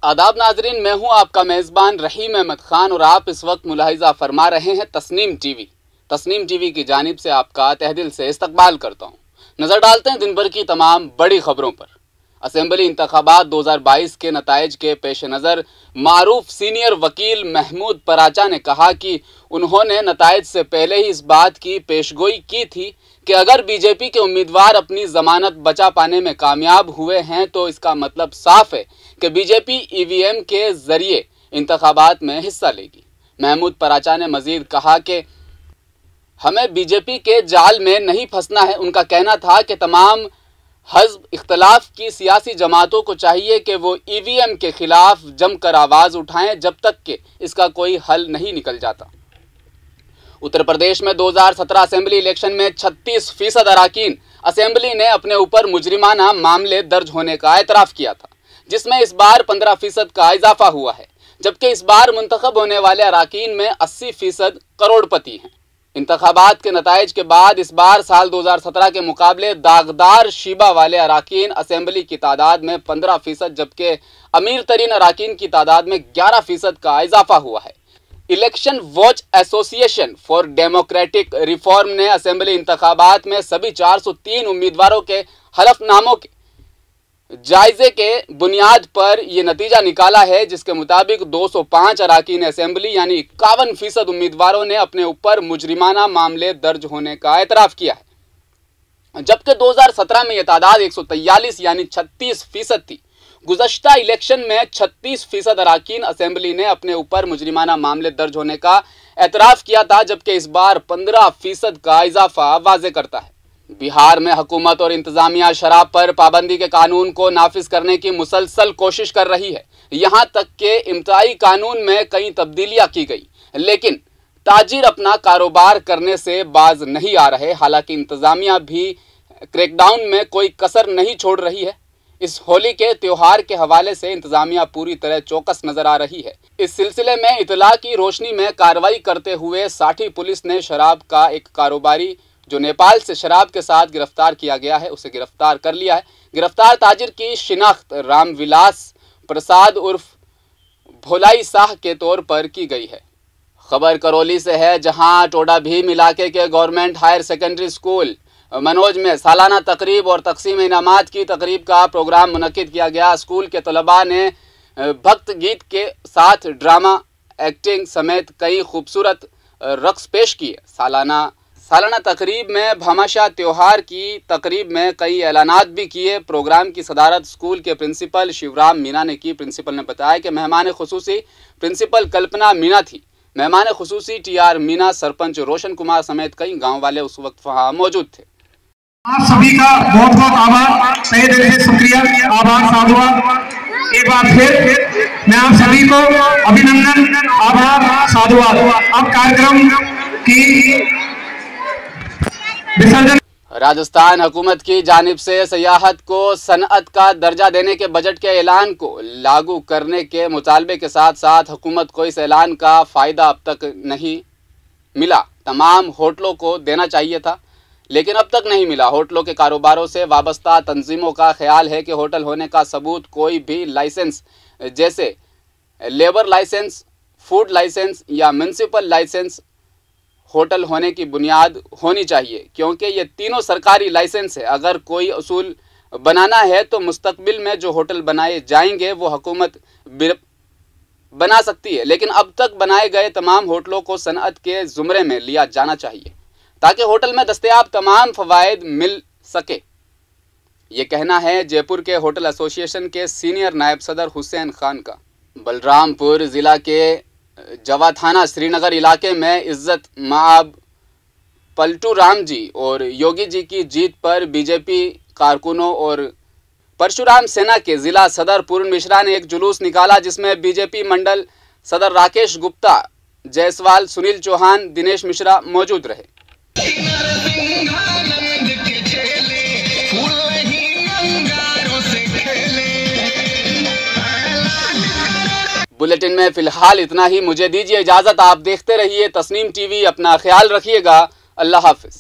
आदाब नाजरीन, मैं हूं आपका मेज़बान रहीम अहमद खान और आप इस वक्त मुलाहिजा फरमा रहे हैं तस्नीम टीवी। तस्नीम टीवी की जानिब से आपका तहदिल से इस्तकबाल करता हूं। नज़र डालते हैं दिन भर की तमाम बड़ी खबरों पर। असेंबली इंतखाबात 2022 के नताइज के पेश नज़र मारूफ सीनियर वकील महमूद पराचा ने कहा कि उन्होंने नताइज से पहले ही इस बात की पेशगोई की थी कि अगर बीजेपी के उम्मीदवार अपनी जमानत बचा पाने में कामयाब हुए हैं तो इसका मतलब साफ है कि बीजेपी ईवीएम के जरिए इंतखाबात में हिस्सा लेगी। महमूद पराचा ने मजीद कहा कि हमें बीजेपी के जाल में नहीं फंसना है। उनका कहना था कि तमाम हज़्ब इख्तलाफ की सियासी जमातों को चाहिए कि वो ईवीएम के खिलाफ जमकर आवाज़ उठाएं जब तक कि इसका कोई हल नहीं निकल जाता। उत्तर प्रदेश में 2017 असेंबली इलेक्शन में 36% अराकीन असेंबली ने अपने ऊपर मुजरिमाना मामले दर्ज होने का एतराफ़ किया था, जिसमें इस बार 15% का इजाफा हुआ है, जबकि इस बार मुंतखब होने वाले अराकीन में 80% करोड़पति हैं। इंतखाबात के नताइज के बाद इस बार साल 2017 के मुकाबले दागदार शीबा वाले अराकीन असेंबली की तादाद में 15%, जबकि अमीर तरीन अराकीन की तादाद में 11% का इजाफा हुआ है। Election watch association for democratic reform ने असेंबली इंतखाबात में सभी 403 उम्मीदवारों के हलफनामों के जायजे के बुनियाद पर यह नतीजा निकाला है, जिसके मुताबिक 205 अराकीन असेंबली यानी 51% उम्मीदवारों ने अपने ऊपर मुजरिमाना मामले दर्ज होने का एतराफ़ किया है, जबकि 2017 में यह तादाद 143 यानी 36% थी। गुज़श्ता इलेक्शन में 36% अराकीन असेंबली ने अपने ऊपर मुजरिमाना मामले दर्ज होने का एतराफ़ किया था, जबकि इस बार 15% का इजाफा वाज़े करता है। बिहार में हुकूमत और इंतजामिया शराब पर पाबंदी के कानून को नाफिज करने की मुसलसल कोशिश कर रही है। यहाँ तक कि इम्ताई कानून में कई तब्दीलियाँ की गई, लेकिन ताजिर अपना कारोबार करने से बाज नहीं आ रहे। हालांकि इंतजामिया भी क्रैकडाउन में कोई कसर नहीं छोड़ रही है। इस होली के त्यौहार के हवाले से इंतजामिया पूरी तरह चौकस नजर आ रही है। इस सिलसिले में इतला की रोशनी में कार्रवाई करते हुए साठी पुलिस ने शराब का एक कारोबारी जो नेपाल से शराब के साथ गिरफ्तार किया गया है, उसे गिरफ्तार कर लिया है। गिरफ्तार ताजिर की शिनाख्त रामविलास प्रसाद उर्फ भोलाई शाह के तौर पर की गई है। खबर करौली से है, जहां टोडा भीम इलाके के government higher secondary school Manoj में सालाना तकरीब और तकसीम इनामात की तकरीब का प्रोग्राम मुनक्किद किया गया। स्कूल के तलबा ने भक्त गीत के साथ ड्रामा, एक्टिंग समेत कई खूबसूरत रक्स पेश किए। सालाना तकरीब में भामाशाह त्योहार की तकरीब में कई ऐलानात भी किए। प्रोग्राम की सदारत स्कूल के प्रिंसिपल शिवराम मीना ने की। प्रिंसिपल ने बताया कि मेहमान खुसूसी प्रिंसिपल कल्पना मीना थी। मेहमान खुसूसी TR मीना, सरपंच रोशन कुमार समेत कई गाँव वाले उस वक्त वहाँ मौजूद थे। आप सभी का बहुत बहुत आभार, तहे दिल से शुक्रिया, आभार साधुवाद। एक बार फिर मैं आप सभी को अभिनंदन, आभार, साधुवाद। अब कार्यक्रम की विसर्जन। राजस्थान हुकूमत की जानिब से सियाहत को सनअत का दर्जा देने के बजट के ऐलान को लागू करने के मुतालबे के साथ साथ हुकूमत को इस ऐलान का फ़ायदा अब तक नहीं मिला। तमाम होटलों को देना चाहिए था, लेकिन अब तक नहीं मिला। होटलों के कारोबारों से वाबस्ता तंजीमों का ख्याल है कि होटल होने का सबूत कोई भी लाइसेंस जैसे लेबर लाइसेंस, फूड लाइसेंस या म्यूनसिपल लाइसेंस होटल होने की बुनियाद होनी चाहिए, क्योंकि ये तीनों सरकारी लाइसेंस है। अगर कोई उसूल बनाना है तो मुस्तकबिल में जो होटल बनाए जाएंगे वो हुकूमत बना सकती है, लेकिन अब तक बनाए गए तमाम होटलों को सनअत के ज़ुमरे में लिया जाना चाहिए ताकि होटल में दस्तयाब तमाम फ़वाइद मिल सके। ये कहना है जयपुर के होटल एसोसिएशन के सीनियर नायब सदर हुसैन खान का। बलरामपुर ज़िला के जवा थाना श्रीनगर इलाके में इज्जत माब पलटू राम जी और योगी जी की जीत पर बीजेपी कारकुनों और परशुराम सेना के ज़िला सदर पूर्ण मिश्रा ने एक जुलूस निकाला, जिसमें बीजेपी मंडल सदर राकेश गुप्ता, जायसवाल, सुनील चौहान, दिनेश मिश्रा मौजूद रहे। बुलेटिन में फिलहाल इतना ही। मुझे दीजिए इजाज़त। आप देखते रहिए तस्नीम टीवी। अपना ख्याल रखिएगा। अल्लाह हाफिज़।